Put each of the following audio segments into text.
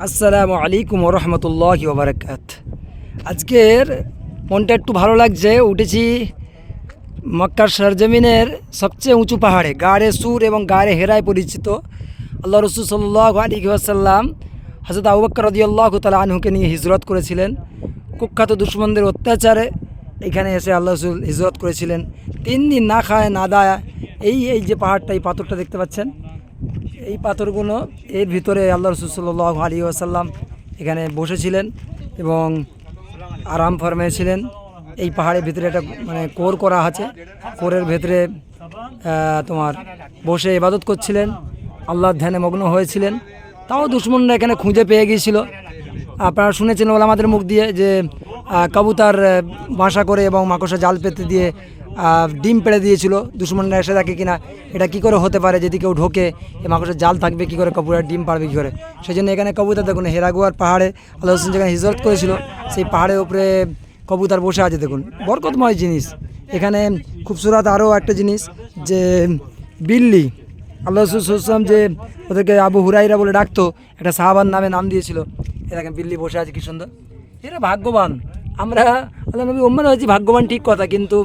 আসসালামু আলাইকুম রহমতুল্লাহি ওয়া বারাকাতুহু। আজকের মনটা একটু ভালো লাগছে। উঠেছি মক্কার সরজমিনের সবচেয়ে উঁচু পাহাড়ে, গাড়ে সুর এবং গাড়ে হেরায় পরিচিত। আল্লাহ রসুল সাল্লাল্লাহু আলাইহি ওয়াসাল্লাম হযরত আবু বকর রাদিয়াল্লাহু তাআলা আনহুকে নিয়ে হিজরত করেছিলেন। কুখ্যাত দুশমনদের অত্যাচারে এখানে এসে আল্লাহ রসুল হিজরত করেছিলেন। 3 দিন না খায় না দায় এই যে পাহাড়টা, এই পাথরটা দেখতে পাচ্ছেন, এই পাথরগুলো, এর ভিতরে আল্লাহ রসুল সাল্লাল্লাহু আলাইহি ওয়াসাল্লাম এখানে বসেছিলেন এবং আরাম ফরমিয়েছিলেন। এই পাহাড়ের ভিতরে একটা কোর করা আছে, কোরের ভেতরে তোমার বসে ইবাদত করছিলেন, আল্লাহর ধ্যানে মগ্ন হয়েছিলেন। তাও দুশমনরা এখানে খুঁজে পেয়ে গিয়েছিল। আপনারা শুনেছেন ওলামাদের মুখ দিয়ে যে কবুতর বাসা করে এবং মাকড়সা জাল পেতে দিয়ে ডিম পেড়ে দিয়েছিল। দুশমনরা এসে দেখে কিনা এটা কী করে হতে পারে, যদি কেউ ঢোকে এই মাকড়সার জাল থাকবে কী করে, কবুতর ডিম পারবে কী করে। সেই জন্য এখানে কবুতর দেখুন, হেরাগুয়ার পাহাড়ে আল্লাহ হোসেন যেখানে হিজরত করেছিল সেই পাহাড়ের উপরে কবুতর বসে আছে দেখুন, বরকতময় জিনিস। এখানে খুবসুরত আরও একটা জিনিস যে বিল্লি, আল্লাহ রসুলাম যে ওদেরকে আবু হুরাইরা বলে ডাকতো, একটা সাহাবার নাম দিয়েছিল। এ দেখেন বিল্লি বসে আছে কি সুন্দর। এরা ভাগ্যবান। আমরা আল্লাহ নবী উম্মান হয়েছি, ভাগ্যবান ঠিক কথা, কিন্তু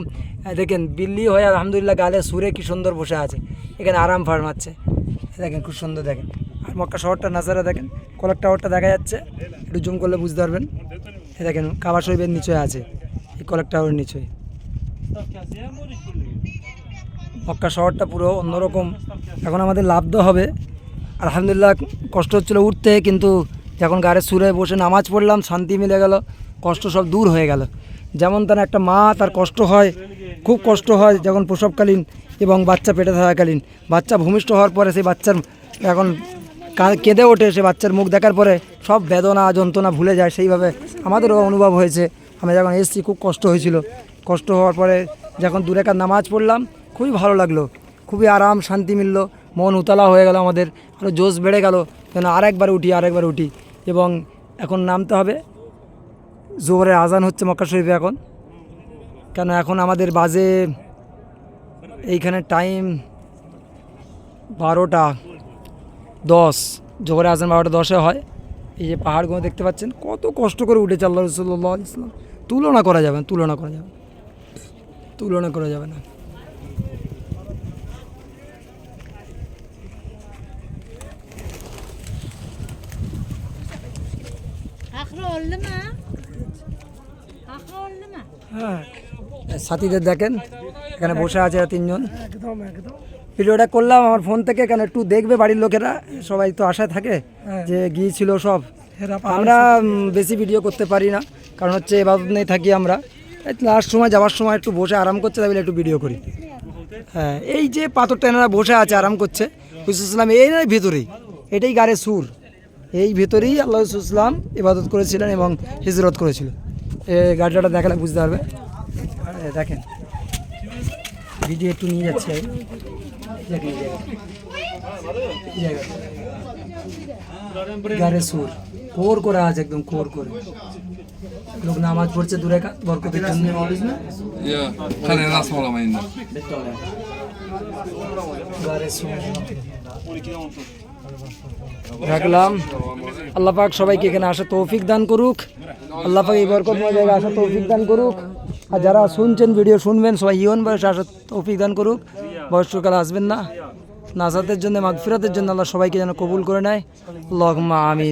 দেখেন বিল্লি হয়ে আলহামদুলিল্লাহ গালে সুরে কি সুন্দর বসে আছে, এখানে আরাম ফারমাচ্ছে। দেখেন খুব সুন্দর দেখেন। আর মক্কা শহরটা নাজারা দেখেন, কলাক টাওয়ারটা দেখা যাচ্ছে, একটু জুম করলে বুঝতে পারবেন। এ দেখেন কাবা শরীফের নিচে আছে, এই কলাক টাওয়ারের নিচে। মক্কা শহরটা পুরো অন্যরকম। এখন আমাদের লাভদ হবে। আলহামদুলিল্লাহ কষ্ট হচ্ছিলো উঠতে, কিন্তু যখন গাড়ির সুরে বসে নামাজ পড়লাম শান্তি মিলে গেল, কষ্ট সব দূর হয়ে গেল। যেমন তার একটা মা, তার কষ্ট হয়, খুব কষ্ট হয় যখন প্রসবকালীন এবং বাচ্চা পেটে থাকাকালীন। বাচ্চা ভূমিষ্ঠ হওয়ার পরে সেই বাচ্চার এখন কেঁদে ওঠে, সে বাচ্চার মুখ দেখার পরে সব বেদনা যন্ত্রণা ভুলে যায়। সেইভাবে আমাদেরও অনুভব হয়েছে। আমি যখন এসেছি খুব কষ্ট হয়েছিল। কষ্ট হওয়ার পরে যখন দুরেকাত নামাজ পড়লাম খুবই ভালো লাগলো, খুবই আরাম শান্তি মিলল, মন উতলা হয়ে গেল, আমাদের আরও জোশ বেড়ে গেল যেন আরেকবার উঠি। এবং এখন নামতে হবে। জোহরের আজান হচ্ছে মক্কা শরীফে এখন, কেন এখন আমাদের বাজে এইখানে টাইম 12:10, জোহরের আজান 12:10 হয়। এই যে পাহাড়গুলো দেখতে পাচ্ছেন কত কষ্ট করে উঠেছে আল্লাহ রাসূলুল্লাহ ইসলাম, তুলনা করা যাবে না। হ্যাঁ, সাথীদের দেখেন এখানে বসে আছে 3 জন। ভিডিওটা করলাম আমার ফোন থেকে, কেন একটু দেখবে বাড়ির লোকেরা, সবাই তো আশায় থাকে যে গিয়েছিল সব। আমরা বেশি ভিডিও করতে পারি না, কারণ হচ্ছে এবাদত নেই থাকি আমরা। লাস্ট সময় যাওয়ার সময় একটু বসে আরাম করছে, তাই বলে একটু ভিডিও করি। হ্যাঁ, এই যে পাথরটা এনারা বসে আছে আরাম করছে, হুসুলাম এই নয় ভেতরেই, এটাই গাড়ে সুর, এই ভেতরেই আল্লাহ ইসলাম ইবাদত করেছিলেন এবং হিজরত করেছিল। এই গাড়িটা দেখালে বুঝতে পারবে। দেখেন ভিডিও একটু নিয়ে যাচ্ছে, গাড়ে সুর কোর করা আছে, একদম কোর করে লোক নামাজ পড়ছে দূরে বরকতের জন্য। রাখলাম। আল্লাহ পাক সবাইকে এখানে আসা তৌফিক দান করুক। আল্লাহ পাক এই বরকতময় জায়গায় আসা তৌফিক দান করুক। আর যারা শুনছেন ভিডিও শুনবেন সবাই ইয়ন বয়সে আসা তৌফিক দান করুক। বয়স্ককালে আসবেন না। নাজাতের জন্য, মাগফিরাতের জন্য আল্লাহ সবাইকে যেন কবুল করে নেয়। আল্লাহুম্মা আমিন।